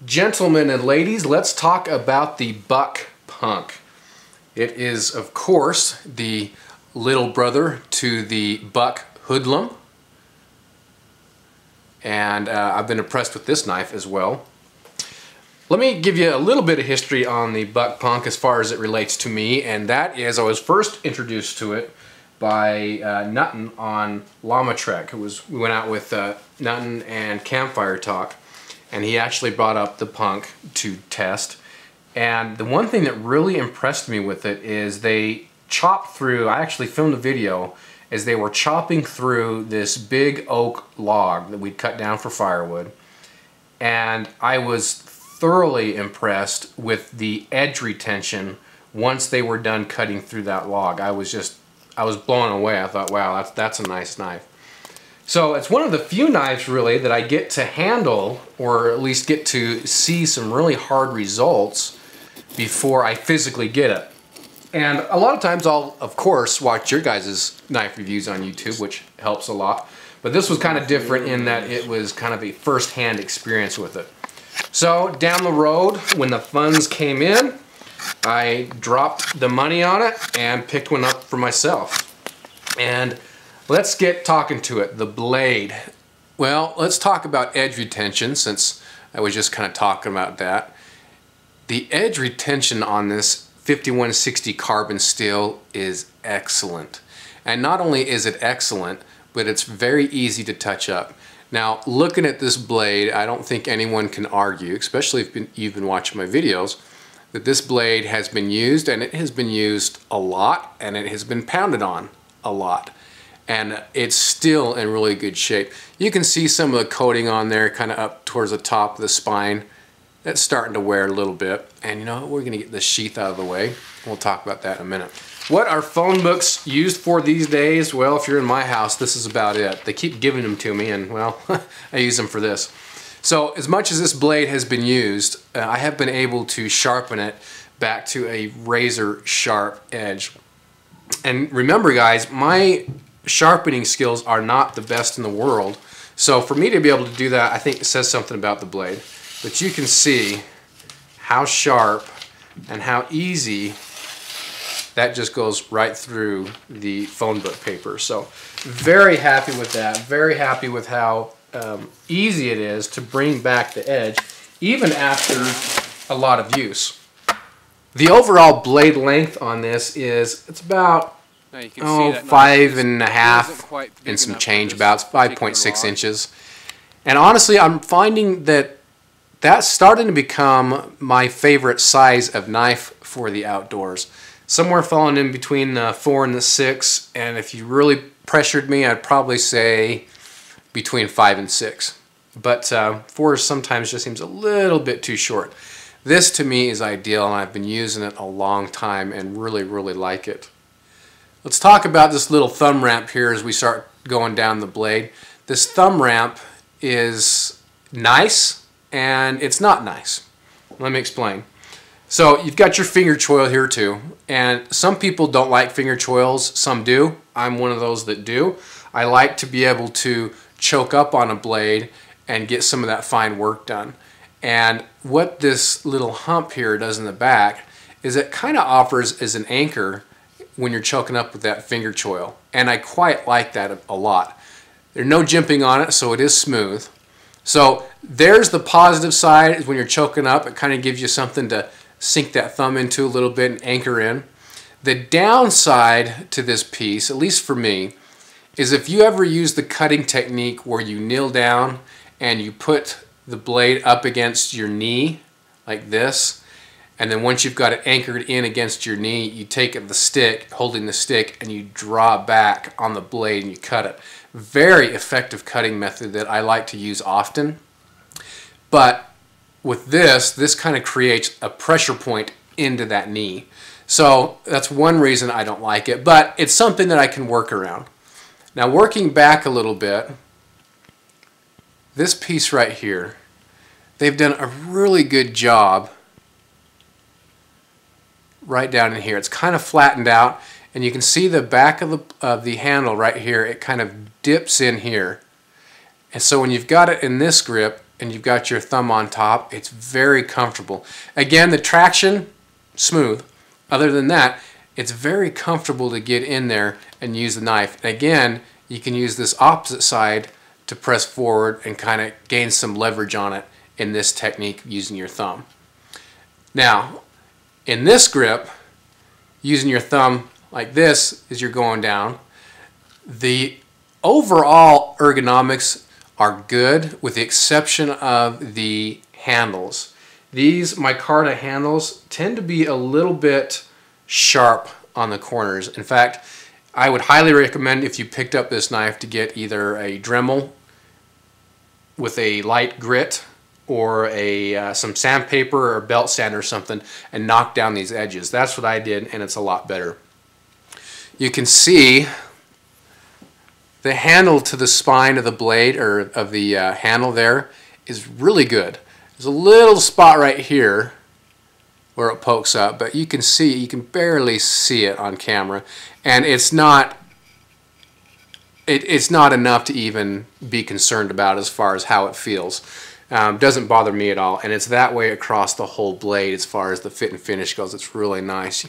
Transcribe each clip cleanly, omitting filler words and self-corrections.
Gentlemen and ladies, let's talk about the Buck Punk. It is, of course, the little brother to the Buck Hoodlum. And I've been impressed with this knife as well. Let me give you a little bit of history on the Buck Punk as far as it relates to me, and that is I was first introduced to it by Nutton on Llama Trek. We went out with Nutton and Campfire Talk, and he actually brought up the Punk to test. And the one thing that really impressed me with it is they chopped through, I actually filmed a video as they were chopping through this big oak log that we'd cut down for firewood. And I was thoroughly impressed with the edge retention once they were done cutting through that log. I was blown away. I thought, wow, that's a nice knife. So it's one of the few knives really that I get to handle, or at least get to see some really hard results before I physically get it. And a lot of times I'll, of course, watch your guys' knife reviews on YouTube, which helps a lot. But this was kind of different in that it was kind of a first-hand experience with it. So down the road, when the funds came in, I dropped the money on it and picked one up for myself. And let's get talking to it, the blade. Well, let's talk about edge retention since I was just kind of talking about that. The edge retention on this 5160 carbon steel is excellent. And not only is it excellent, but it's very easy to touch up. Now, looking at this blade, I don't think anyone can argue, especially if you've been watching my videos, that this blade has been used, and it has been used a lot, and it has been pounded on a lot. And it's still in really good shape. You can see some of the coating on there kind of up towards the top of the spine. That's starting to wear a little bit. And you know, we're gonna get the sheath out of the way. We'll talk about that in a minute. What are phone books used for these days? Well, if you're in my house, this is about it. They keep giving them to me and, well, I use them for this. So as much as this blade has been used, I have been able to sharpen it back to a razor sharp edge. And remember guys, my sharpening skills are not the best in the world. So for me to be able to do that, I think it says something about the blade. But you can see how sharp and how easy that just goes right through the phone book paper. So very happy with that. Very happy with how easy it is to bring back the edge even after a lot of use. The overall blade length on this is, it's about 5.5 and some change, about 5.6 inches. And honestly, I'm finding that that's starting to become my favorite size of knife for the outdoors. Somewhere falling in between the 4 and the 6, and if you really pressured me, I'd probably say between 5 and 6. But 4 sometimes just seems a little bit too short. This to me is ideal, and I've been using it a long time and really, really like it. Let's talk about this little thumb ramp here as we start going down the blade. This thumb ramp is nice, and it's not nice. Let me explain. So you've got your finger choil here too, and some people don't like finger choils, some do. I'm one of those that do. I like to be able to choke up on a blade and get some of that fine work done. And what this little hump here does in the back is it kind of offers as an anchor when you're choking up with that finger choil. And I quite like that a lot. There's no jimping on it, so it is smooth. So there's the positive side, is when you're choking up, it kind of gives you something to sink that thumb into a little bit and anchor in. The downside to this piece, at least for me, is if you ever use the cutting technique where you kneel down and you put the blade up against your knee like this, and then once you've got it anchored in against your knee, you take the stick, holding the stick, and you draw back on the blade and you cut it. Very effective cutting method that I like to use often. But with this kind of creates a pressure point into that knee. So that's one reason I don't like it, but it's something that I can work around. Now working back a little bit, this piece right here, they've done a really good job right down in here. It's kind of flattened out, and you can see the back of the handle right here. It kind of dips in here, and so when you've got it in this grip, and you've got your thumb on top, it's very comfortable. Again, the traction, smooth. Other than that, it's very comfortable to get in there and use the knife. And again, you can use this opposite side to press forward and kind of gain some leverage on it in this technique using your thumb. Now, in this grip, using your thumb like this as you're going down, the overall ergonomics are good with the exception of the handles. These micarta handles tend to be a little bit sharp on the corners. In fact, I would highly recommend if you picked up this knife to get either a Dremel with a light grit or some sandpaper or belt sand or something and knock down these edges. That's what I did, and it's a lot better. You can see the handle to the spine of the blade, or of the handle there, is really good. There's a little spot right here where it pokes up, but you can see, you can barely see it on camera, and it's not enough to even be concerned about as far as how it feels. Doesn't bother me at all, and it's that way across the whole blade as far as the fit and finish goes. It's really nice.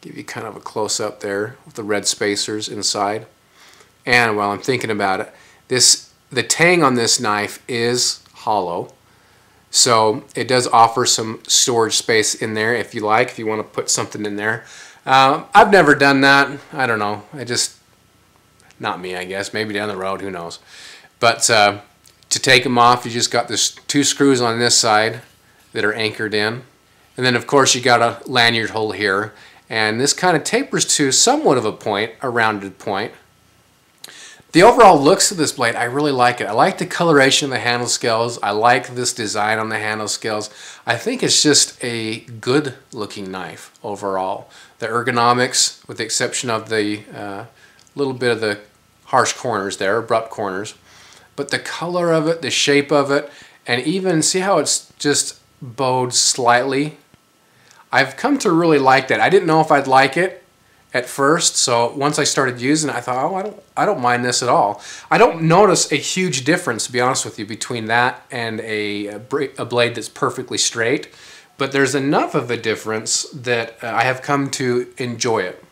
Give you kind of a close-up there with the red spacers inside. And while I'm thinking about it, the tang on this knife is hollow, so it does offer some storage space in there if you like, if you want to put something in there. I've never done that. I don't know. Not me, I guess. Maybe down the road, who knows. But to take them off, you just got this 2 screws on this side that are anchored in. And then, of course, you got a lanyard hole here. And this kind of tapers to somewhat of a point, a rounded point. The overall looks of this blade, I really like it. I like the coloration of the handle scales. I like this design on the handle scales. I think it's just a good looking knife overall. The ergonomics, with the exception of the little bit of the harsh corners there, abrupt corners. But the color of it, the shape of it, and even see how it's just bowed slightly. I've come to really like that. I didn't know if I'd like it at first, so once I started using it, I thought, oh, I don't mind this at all. I don't notice a huge difference, to be honest with you, between that and a blade that's perfectly straight, but there's enough of a difference that I have come to enjoy it.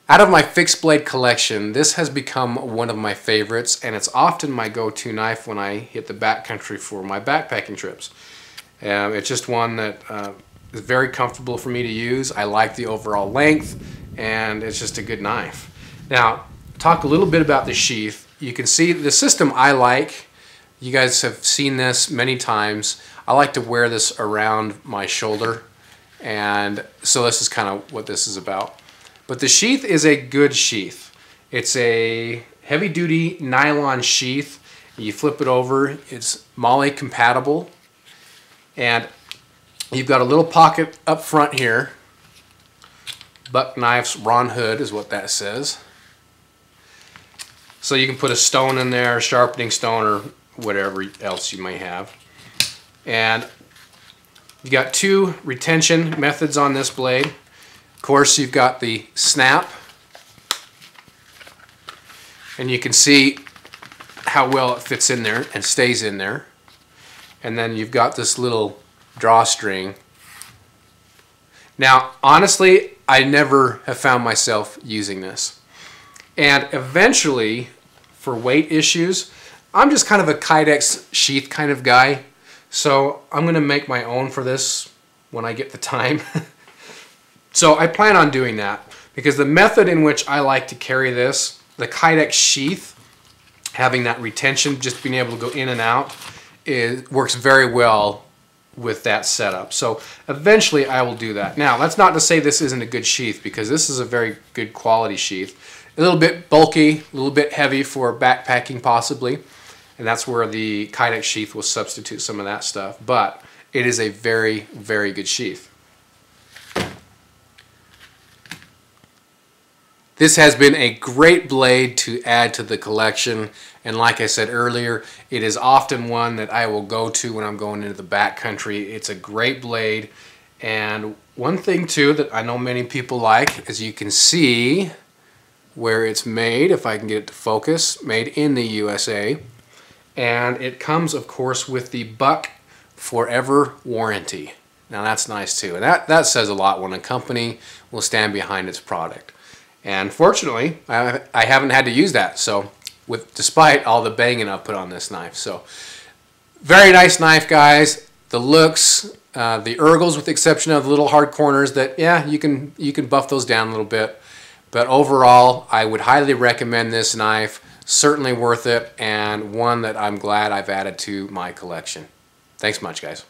Out of my fixed blade collection, this has become one of my favorites, and it's often my go-to knife when I hit the backcountry for my backpacking trips. It's just one that is very comfortable for me to use. I like the overall length, and it's just a good knife. Now, talk a little bit about the sheath. You can see the system I like. You guys have seen this many times. I like to wear this around my shoulder, and so this is kind of what this is about. But the sheath is a good sheath. It's a heavy-duty nylon sheath. You flip it over, it's MOLLE compatible, and you've got a little pocket up front here. Buck Knife's Ron Hood is what that says. So you can put a stone in there, a sharpening stone, or whatever else you may have. And you got 2 retention methods on this blade. Of course, you've got the snap, and you can see how well it fits in there and stays in there. And then you've got this little drawstring. Now, honestly, I never have found myself using this. And eventually, for weight issues, I'm just kind of a Kydex sheath kind of guy. So I'm going to make my own for this when I get the time. So I plan on doing that, because the method in which I like to carry this, the Kydex sheath, having that retention, just being able to go in and out, works very well with that setup. So eventually I will do that. Now, that's not to say this isn't a good sheath, because this is a very good quality sheath. A little bit bulky, a little bit heavy for backpacking possibly, and that's where the Kydex sheath will substitute some of that stuff, but it is a very, very good sheath. This has been a great blade to add to the collection, and like I said earlier, it is often one that I will go to when I'm going into the backcountry. It's a great blade, and one thing too that I know many people like, as you can see where it's made, if I can get it to focus, made in the USA. And it comes, of course, with the Buck Forever warranty. Now that's nice too. And that says a lot when a company will stand behind its product. And fortunately, I haven't had to use that. So despite all the banging I've put on this knife. So very nice knife, guys. The looks, the ergles, with the exception of the little hard corners that, yeah, you can buff those down a little bit. But overall, I would highly recommend this knife. Certainly worth it, and one that I'm glad I've added to my collection. Thanks much, guys.